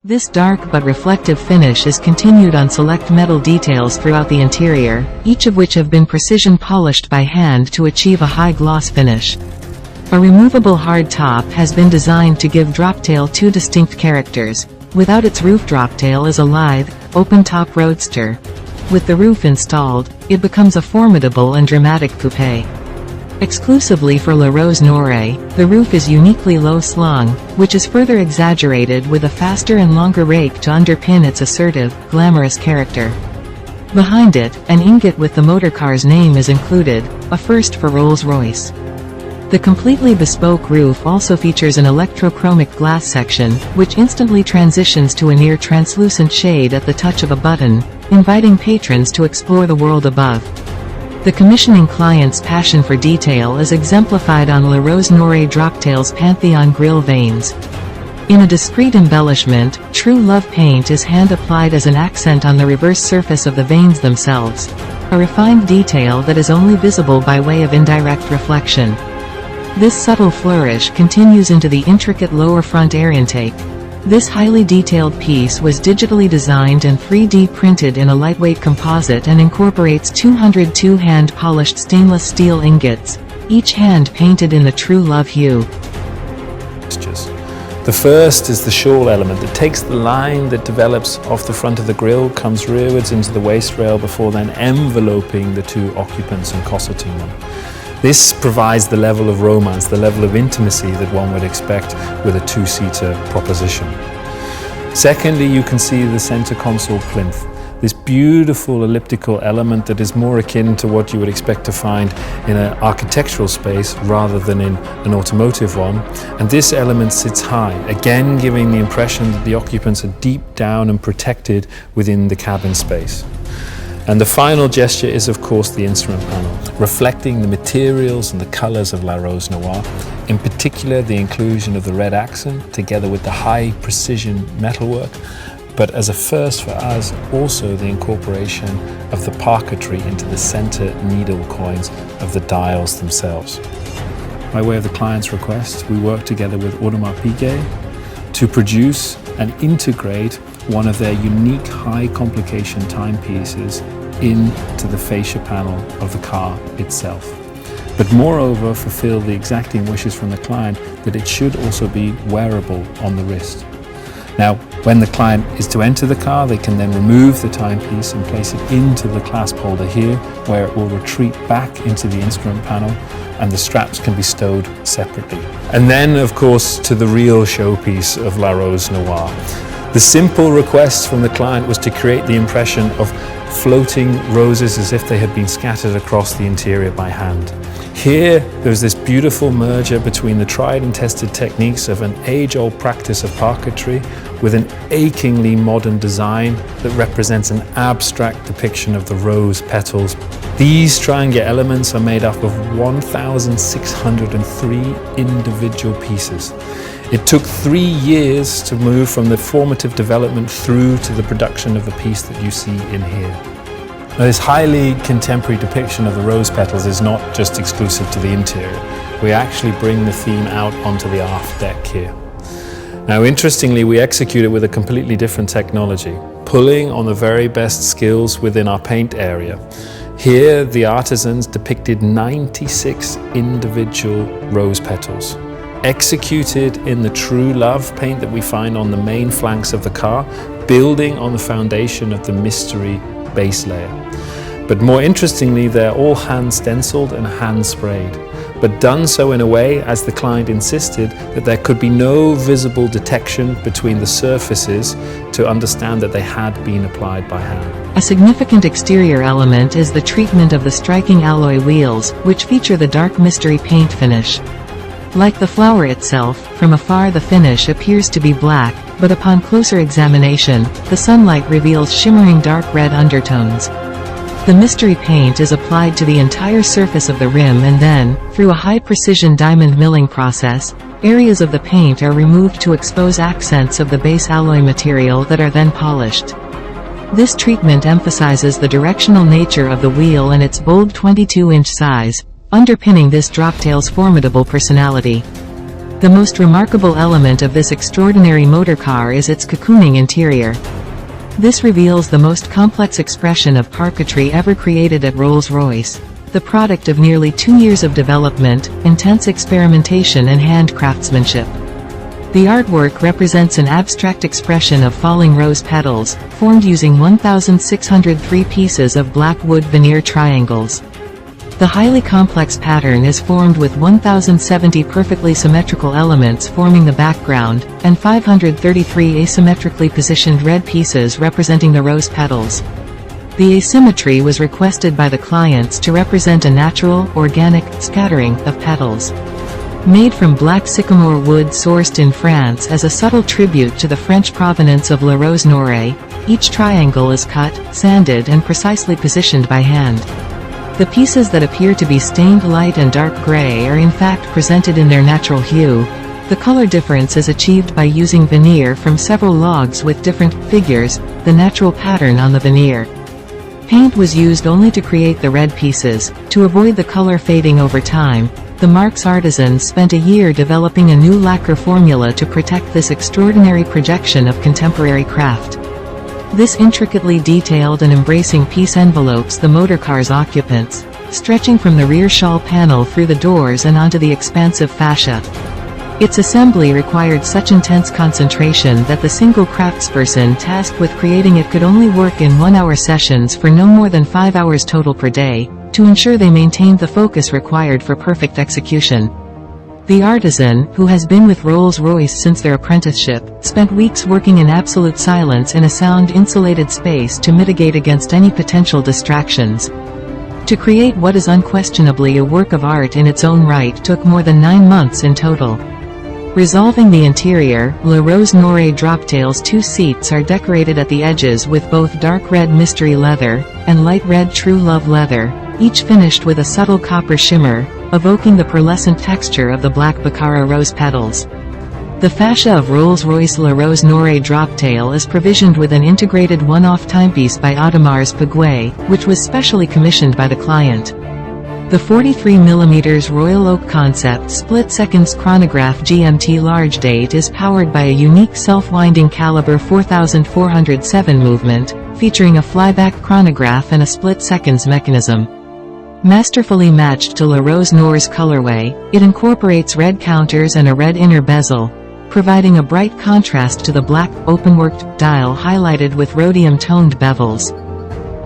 This dark but reflective finish is continued on select metal details throughout the interior, each of which have been precision polished by hand to achieve a high gloss finish. A removable hard top has been designed to give Droptail two distinct characters. Without its roof, Droptail is a lithe, open-top roadster. With the roof installed, it becomes a formidable and dramatic coupe. Exclusively for La Rose Noire, the roof is uniquely low-slung, which is further exaggerated with a faster and longer rake to underpin its assertive, glamorous character. Behind it, an ingot with the motorcar's name is included, a first for Rolls-Royce. The completely bespoke roof also features an electrochromic glass section, which instantly transitions to a near-translucent shade at the touch of a button, inviting patrons to explore the world above. The commissioning client's passion for detail is exemplified on La Rose Noire Droptail's Pantheon grille veins. In a discreet embellishment, True Love paint is hand-applied as an accent on the reverse surface of the veins themselves, a refined detail that is only visible by way of indirect reflection. This subtle flourish continues into the intricate lower front air intake. This highly detailed piece was digitally designed and 3D printed in a lightweight composite and incorporates 202 hand-polished stainless steel ingots, each hand-painted in the True Love hue. The first is the shawl element that takes the line that develops off the front of the grille, comes rearwards into the waist rail before then enveloping the two occupants and cosseting them. This provides the level of romance, the level of intimacy that one would expect with a two-seater proposition. Secondly, you can see the center console plinth, this beautiful elliptical element that is more akin to what you would expect to find in an architectural space rather than in an automotive one. And this element sits high, again giving the impression that the occupants are deep down and protected within the cabin space. And the final gesture is, of course, the instrument panel, reflecting the materials and the colors of La Rose Noire, in particular the inclusion of the red accent together with the high precision metalwork, but as a first for us, also the incorporation of the parquetry into the center needle coins of the dials themselves. By way of the client's request, we work together with Audemars Piguet to produce and integrate one of their unique high complication timepieces into the fascia panel of the car itself. But moreover, fulfill the exacting wishes from the client that it should also be wearable on the wrist. Now, when the client is to enter the car, they can then remove the timepiece and place it into the clasp holder here, where it will retreat back into the instrument panel and the straps can be stowed separately. And then, of course, to the real showpiece of La Rose Noire. The simple request from the client was to create the impression of floating roses as if they had been scattered across the interior by hand. Here, there's this beautiful merger between the tried and tested techniques of an age-old practice of parquetry with an achingly modern design that represents an abstract depiction of the rose petals. These triangular elements are made up of 1,603 individual pieces. It took 3 years to move from the formative development through to the production of the piece that you see in here. Now, this highly contemporary depiction of the rose petals is not just exclusive to the interior. We actually bring the theme out onto the aft deck here. Now, interestingly, we execute it with a completely different technology, pulling on the very best skills within our paint area. Here, the artisans depicted 96 individual rose petals, executed in the True Love paint that we find on the main flanks of the car, building on the foundation of the mystery base layer. But more interestingly, they're all hand stenciled and hand sprayed, but done so in a way, as the client insisted, that there could be no visible detection between the surfaces to understand that they had been applied by hand. A significant exterior element is the treatment of the striking alloy wheels, which feature the dark mystery paint finish. Like the flower itself, from afar the finish appears to be black, but upon closer examination, the sunlight reveals shimmering dark red undertones. The mystery paint is applied to the entire surface of the rim and then, through a high-precision diamond milling process, areas of the paint are removed to expose accents of the base alloy material that are then polished. This treatment emphasizes the directional nature of the wheel and its bold 22-inch size, underpinning this Droptail's formidable personality. The most remarkable element of this extraordinary motorcar is its cocooning interior. This reveals the most complex expression of parquetry ever created at Rolls-Royce, the product of nearly 2 years of development, intense experimentation and hand craftsmanship. The artwork represents an abstract expression of falling rose petals, formed using 1,603 pieces of black wood veneer triangles. The highly complex pattern is formed with 1,070 perfectly symmetrical elements forming the background, and 533 asymmetrically positioned red pieces representing the rose petals. The asymmetry was requested by the clients to represent a natural, organic, scattering of petals. Made from black sycamore wood sourced in France as a subtle tribute to the French provenance of La Rose Noire, each triangle is cut, sanded and precisely positioned by hand. The pieces that appear to be stained light and dark gray are in fact presented in their natural hue. The color difference is achieved by using veneer from several logs with different figures, the natural pattern on the veneer. Paint was used only to create the red pieces. To avoid the color fading over time, the marque's artisans spent a year developing a new lacquer formula to protect this extraordinary projection of contemporary craft. This intricately detailed and embracing piece envelopes the motorcar's occupants, stretching from the rear shawl panel through the doors and onto the expansive fascia. Its assembly required such intense concentration that the single craftsperson tasked with creating it could only work in 1-hour sessions for no more than 5 hours total per day, to ensure they maintained the focus required for perfect execution. The artisan, who has been with Rolls-Royce since their apprenticeship, spent weeks working in absolute silence in a sound-insulated space to mitigate against any potential distractions. To create what is unquestionably a work of art in its own right took more than 9 months in total. Resolving the interior, La Rose Noire Droptail's 2 seats are decorated at the edges with both dark red mystery leather, and light red true love leather, each finished with a subtle copper shimmer, evoking the pearlescent texture of the black Baccarat rose petals. The fascia of Rolls-Royce La Rose Noire Droptail is provisioned with an integrated one-off timepiece by Audemars Piguet, which was specially commissioned by the client. The 43mm Royal Oak Concept split-seconds chronograph GMT large date is powered by a unique self-winding caliber 4407 movement, featuring a flyback chronograph and a split-seconds mechanism. Masterfully matched to La Rose Noire's colorway, it incorporates red counters and a red inner bezel, providing a bright contrast to the black, openworked dial highlighted with rhodium-toned bevels.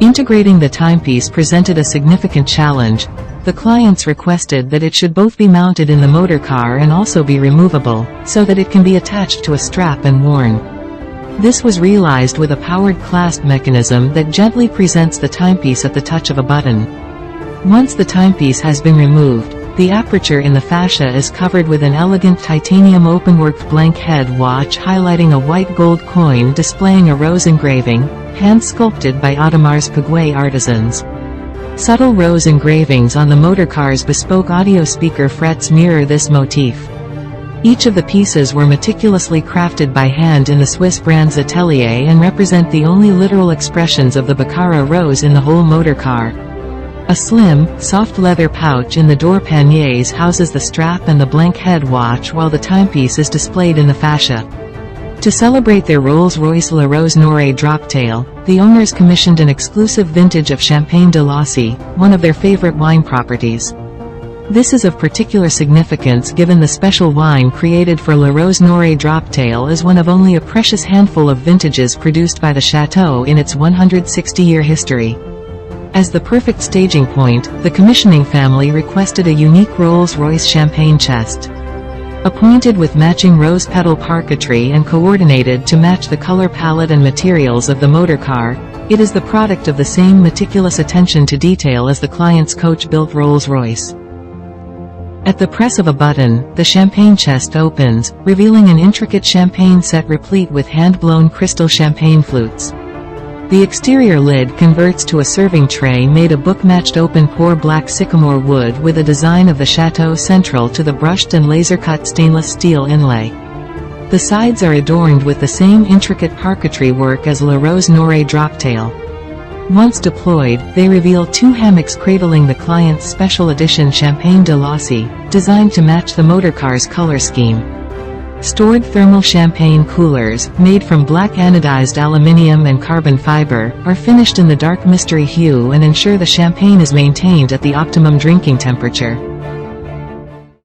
Integrating the timepiece presented a significant challenge. The clients requested that it should both be mounted in the motorcar and also be removable, so that it can be attached to a strap and worn. This was realized with a powered clasp mechanism that gently presents the timepiece at the touch of a button. Once the timepiece has been removed, the aperture in the fascia is covered with an elegant titanium openworked blank head watch highlighting a white gold coin displaying a rose engraving, hand-sculpted by Audemars Piguet artisans. Subtle rose engravings on the motorcar's bespoke audio speaker frets mirror this motif. Each of the pieces were meticulously crafted by hand in the Swiss brand's atelier and represent the only literal expressions of the Baccarat rose in the whole motorcar. A slim, soft leather pouch in the door panniers houses the strap and the blank head watch while the timepiece is displayed in the fascia. To celebrate their Rolls-Royce La Rose Noire Droptail, the owners commissioned an exclusive vintage of Champagne de Lossy, one of their favorite wine properties. This is of particular significance given the special wine created for La Rose Noire Droptail is one of only a precious handful of vintages produced by the chateau in its 160-year history. As the perfect staging point, the commissioning family requested a unique Rolls-Royce champagne chest. Appointed with matching rose petal parquetry and coordinated to match the color palette and materials of the motorcar, it is the product of the same meticulous attention to detail as the client's Coachbuild Rolls-Royce. At the press of a button, the champagne chest opens, revealing an intricate champagne set replete with hand-blown crystal champagne flutes. The exterior lid converts to a serving tray made of book-matched open-pore black sycamore wood with a design of the chateau central to the brushed and laser-cut stainless steel inlay. The sides are adorned with the same intricate parquetry work as La Rose Noire Droptail. Once deployed, they reveal 2 hammocks cradling the client's special edition Champagne de Lossy, designed to match the motorcar's color scheme. Stored thermal champagne coolers, made from black anodized aluminium and carbon fiber, are finished in the dark mystery hue and ensure the champagne is maintained at the optimum drinking temperature.